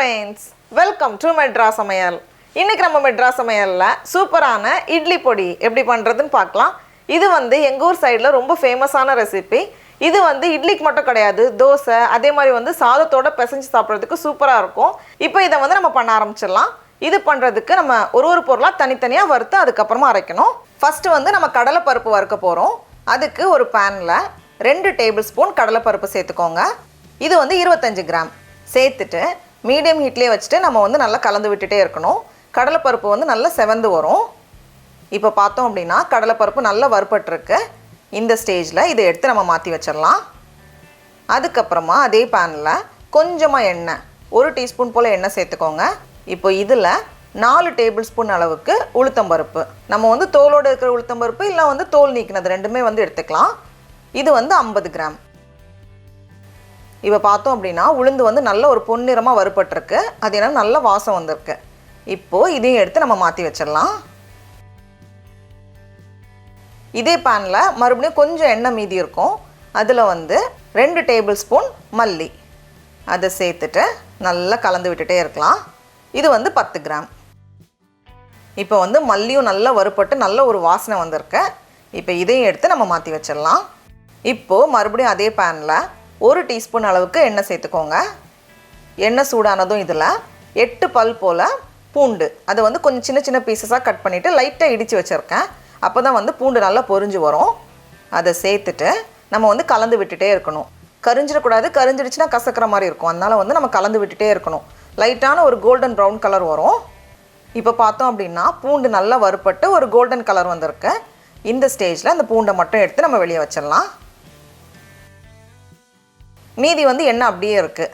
friends, welcome to Madras Samayal. இன்னைக்கு நம்ம Madras Samayalல சூப்பரான இட்லி பொடி எப்படி பண்றதுன்னு பார்க்கலாம். இது வந்து எங்க ஊர் சைடுல ரொம்ப ஃபேமஸான ரெசிபி. இது வந்து இட்லிக்கு மட்டும் கிடையாது, தோசை அதே மாதிரி வந்து சாதத்தோட பிசைஞ்சு சாப்பிடுறதுக்கு சூப்பரா இருக்கும். இப்போ இத வந்து நம்ம பண்ண ஆரம்பிச்சிடலாம். இது பண்றதுக்கு நம்ம ஒரு பொருளா தனித்தனியா வறுத்து அதுக்கு அப்புறமா அரைக்கணும். ஃபர்ஸ்ட் வந்து நம்ம கடலை பருப்பு வறுக்க போறோம். அதுக்கு ஒரு panல 2 டேபிள்ஸ்பூன் கடலை பருப்பு சேர்த்துக்கோங்க. இது வந்து 25 கிராம் சேர்த்துட்டு மீடியம் ஹீட்லயே வச்சுட்டு நம்ம வந்து நல்லா கலந்து விட்டுட்டே இருக்கணும். கடலை பருப்பு வந்து நல்லா செவந்து வரும். இப்போ பார்த்தோம் அப்படின்னா கடலை பருப்பு நல்லா வறுபட்டிருக்கு. இந்த ஸ்டேஜில் இதை எடுத்து நம்ம மாற்றி வச்சிடலாம். அதுக்கப்புறமா அதே பேனில் கொஞ்சமாக எண்ணெய், 1 டீஸ்பூன் போல் எண்ணெய் சேர்த்துக்கோங்க. இப்போ இதில் 4 டேபிள் ஸ்பூன் அளவுக்கு உளுத்தம்பருப்பு, நம்ம வந்து தோலோடு இருக்கிற உளுத்தம்பருப்பு இல்லை வந்து தோல் நீக்கினது ரெண்டுமே வந்து எடுத்துக்கலாம். இது வந்து 50 கிராம். இப்போ பார்த்தோம் அப்படின்னா உளுந்து வந்து நல்ல ஒரு பொன்னிறமாக வறுபட்டிருக்கு. அது என்ன நல்ல வாசம் வந்திருக்கு. இப்போது இதையும் எடுத்து நம்ம மாற்றி வச்சிடலாம். இதே பேனில் மறுபடியும் கொஞ்சம் எண்ணெய் மீதி இருக்கும். அதில் வந்து 2 டேபிள் ஸ்பூன் மல்லி அதை சேர்த்துட்டு நல்லா கலந்து விட்டுட்டே இருக்கலாம். இது வந்து 10 கிராம். இப்போ வந்து மல்லியும் நல்லா வறுபட்டு நல்ல ஒரு வாசனை வந்திருக்கு. இப்போ இதையும் எடுத்து நம்ம மாற்றி வச்சிடலாம். இப்போது மறுபடியும் அதே பேனில் 1 டீஸ்பூன் அளவுக்கு எண்ணெய் சேர்த்துக்கோங்க. எண்ணெய் சூடானதும் இதில் 8 பல் போல் பூண்டு, அதை வந்து கொஞ்சம் சின்ன சின்ன பீசஸாக கட் பண்ணிவிட்டு லைட்டாக இடித்து வச்சுருக்கேன். அப்போ தான் வந்து பூண்டு நல்லா பொரிஞ்சு வரும். அதை சேர்த்துட்டு நம்ம வந்து கலந்து விட்டுட்டே இருக்கணும். கரிஞ்சிடக்கூடாது, கரிஞ்சிடுச்சுன்னா கசக்கிற மாதிரி இருக்கும். அதனால் வந்து நம்ம கலந்து விட்டுட்டே இருக்கணும். லைட்டான ஒரு கோல்டன் ப்ரௌன் கலர் வரும். இப்போ பார்த்தோம் அப்படின்னா பூண்டு நல்லா வறுபட்டு ஒரு கோல்டன் கலர் வந்திருக்கு. இந்த ஸ்டேஜில் அந்த பூண்டை மட்டும் எடுத்து நம்ம வெளியே வச்சிடலாம். மீதி வந்து எண்ணெய் அப்படியே இருக்குது.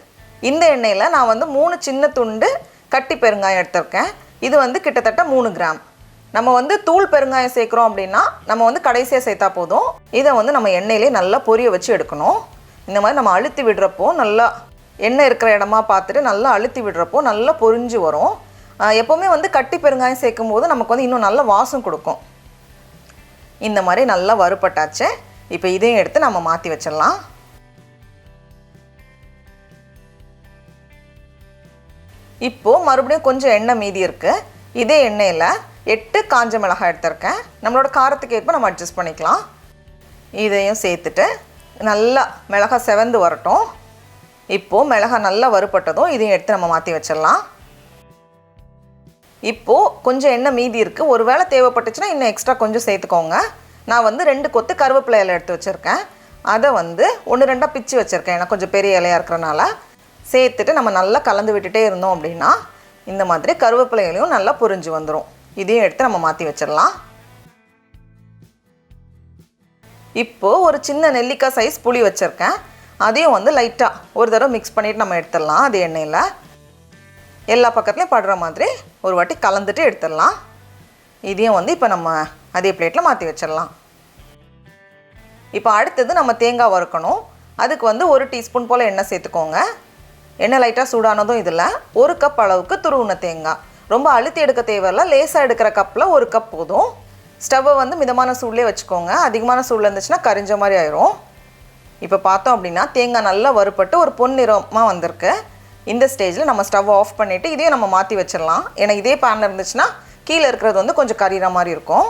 இந்த எண்ணெயில் நான் வந்து 3 சின்ன துண்டு கட்டி பெருங்காயம் எடுத்திருக்கேன். இது வந்து கிட்டத்தட்ட 3 கிராம். நம்ம வந்து தூள் பெருங்காயம் சேர்க்குறோம் அப்படின்னா நம்ம வந்து கடைசியாக சேர்த்தா போதும். இதை வந்து நம்ம எண்ணெயிலே நல்லா பொரிய வச்சு எடுக்கணும். இந்த மாதிரி நம்ம அழுத்தி விடுறப்போ நல்லா எண்ணெய் இருக்கிற இடமா பார்த்துட்டு நல்லா அழுத்தி விடுறப்போ நல்லா பொரிஞ்சு வரும். எப்போவுமே வந்து கட்டி பெருங்காயம் சேர்க்கும் போது நமக்கு வந்து இன்னும் நல்ல வாசம் கொடுக்கும். இந்த மாதிரி நல்லா வறுபட்டாச்சு. இப்போ இதையும் எடுத்து நம்ம மாற்றி வச்சிடலாம். இப்போது மறுபடியும் கொஞ்சம் எண்ணெய் மீதி இருக்குது. இதே எண்ணெயில் 8 காஞ்ச மிளகாய் எடுத்திருக்கேன். நம்மளோட காரத்துக்கு ஏற்ப நம்ம அட்ஜஸ்ட் பண்ணிக்கலாம். இதையும் சேர்த்துட்டு நல்லா மிளகாய் செவந்து வரட்டும். இப்போது மிளகாய் நல்லா வறுபட்டதும் இதையும் எடுத்து நம்ம மாற்றி வச்சிடலாம். இப்போது கொஞ்சம் எண்ணெய் மீதி இருக்குது. ஒரு வேளை தேவைப்பட்டுச்சுன்னா இன்னும் எக்ஸ்ட்ரா கொஞ்சம் சேர்த்துக்கோங்க. நான் வந்து 2 கொத்து கருவேப்பிலை இலை எடுத்து வச்சுருக்கேன். அதை வந்து 1-2 பிச்சு வச்சுருக்கேன். எனக்கு கொஞ்சம் பெரிய இலையாக இருக்கிறனால சேர்த்துட்டு நம்ம நல்லா கலந்து விட்டுட்டே இருந்தோம் அப்படின்னா இந்த மாதிரி கருவேப்பிலையிலையும் நல்லா பொரிஞ்சு வந்துடும். இதையும் எடுத்து நம்ம மாற்றி வச்சிடலாம். இப்போது ஒரு சின்ன நெல்லிக்காய் சைஸ் புளி வச்சுருக்கேன். அதையும் வந்து லைட்டாக ஒரு தடவை மிக்ஸ் பண்ணிவிட்டு நம்ம எடுத்துடலாம். அது எண்ணெயில் எல்லா பக்கத்துலேயும் படுற மாதிரி ஒரு வாட்டி கலந்துட்டு எடுத்துடலாம். இதையும் வந்து இப்போ நம்ம அதே பிளேட்டில் மாற்றி வச்சிடலாம். இப்போ அடுத்தது நம்ம தேங்காய் வறுக்கணும். அதுக்கு வந்து 1 டீஸ்பூன் போல் எண்ணெய் சேர்த்துக்கோங்க. எண்ணெய் லைட்டாக சூடானதும் இதில் 1 கப் அளவுக்கு துருவின தேங்காய், ரொம்ப அழுத்தி எடுக்க தேவையில்லை, லேசாக எடுக்கிற கப்பில் 1 கப் போதும். ஸ்டவ்வை வந்து மிதமான சூட்லேயே வச்சுக்கோங்க. அதிகமான சூடில் இருந்துச்சுன்னா கரிஞ்ச மாதிரி ஆயிரும். இப்போ பார்த்தோம் அப்படின்னா தேங்காய் நல்லா வறுபட்டு ஒரு பொன்னிறமாக வந்திருக்கு. இந்த ஸ்டேஜில் நம்ம ஸ்டவ் ஆஃப் பண்ணிவிட்டு இதையும் நம்ம மாற்றி வச்சிடலாம். ஏன்னா இதே பேனில் இருந்துச்சுன்னா கீழே இருக்கிறது வந்து கொஞ்சம் கரிகிற மாதிரி இருக்கும்.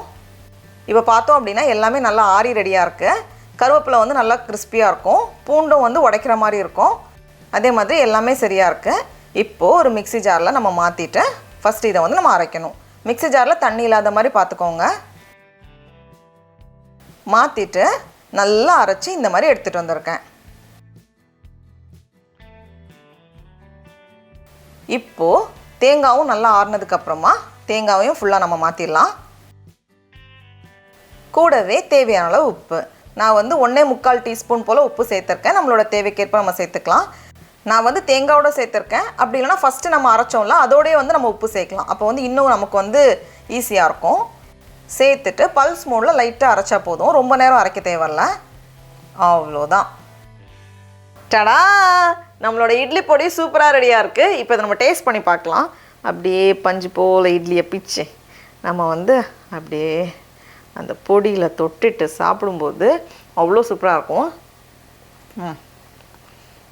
இப்போ பார்த்தோம் அப்படின்னா எல்லாமே நல்லா ஆறி ரெடியாக இருக்குது. கருவேப்பிலை வந்து நல்லா கிறிஸ்பியாக இருக்கும். பூண்டும் வந்து உடைக்கிற மாதிரி இருக்கும். அதே மாதிரி எல்லாமே சரியாக இருக்குது. இப்போது ஒரு மிக்ஸி ஜாரில் நம்ம மாற்றிட்டு ஃபஸ்ட்டு இதை வந்து நம்ம அரைக்கணும். மிக்ஸி ஜாரில் தண்ணி இல்லாத மாதிரி பார்த்துக்கோங்க. மாற்றிட்டு நல்லா அரைச்சி இந்த மாதிரி எடுத்துகிட்டு வந்திருக்கேன். இப்போது தேங்காயும் நல்லா ஆறுனதுக்கப்புறமா தேங்காவையும் ஃபுல்லாக நம்ம மாற்றிடலாம். கூடவே தேவையான அளவு உப்பு, நான் வந்து 1.25 டீஸ்பூன் போல் உப்பு சேர்த்துருக்கேன். நம்மளோட தேவைக்கேற்ப நம்ம சேர்த்துக்கலாம். நான் வந்து தேங்காயோட சேர்த்துருக்கேன். அப்படி இல்லைனா ஃபஸ்ட்டு நம்ம அரைச்சோம்ல அதோடய வந்து நம்ம உப்பு சேர்க்கலாம். அப்போ வந்து இன்னும் நமக்கு வந்து ஈஸியாக இருக்கும். சேர்த்துட்டு பல்ஸ் மோடில் லைட்டாக அரைச்சா போதும். ரொம்ப நேரம் அரைக்க தேவையில்ல. அவ்வளோதான். டடா, நம்மளோட இட்லி பொடி சூப்பராக ரெடியாக இருக்குது. இப்போ இதை நம்ம டேஸ்ட் பண்ணி பார்க்கலாம். அப்படியே பஞ்சு போல் இட்லியை பிச்சு நம்ம வந்து அப்படியே அந்த பொடியில் தொட்டுட்டு சாப்பிடும்போது அவ்வளோ சூப்பராக இருக்கும்.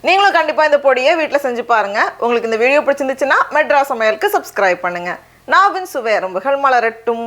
நீங்களும் கண்டிப்பாக இந்த பொடியை வீட்டில் செஞ்சு பாருங்கள். உங்களுக்கு இந்த வீடியோ பிடிச்சிருந்துச்சுன்னா மெட்ராஸ் சமையலுக்கு சப்ஸ்கிரைப் பண்ணுங்கள். நாவின் சுவை எறும்புகள் மலரட்டும்.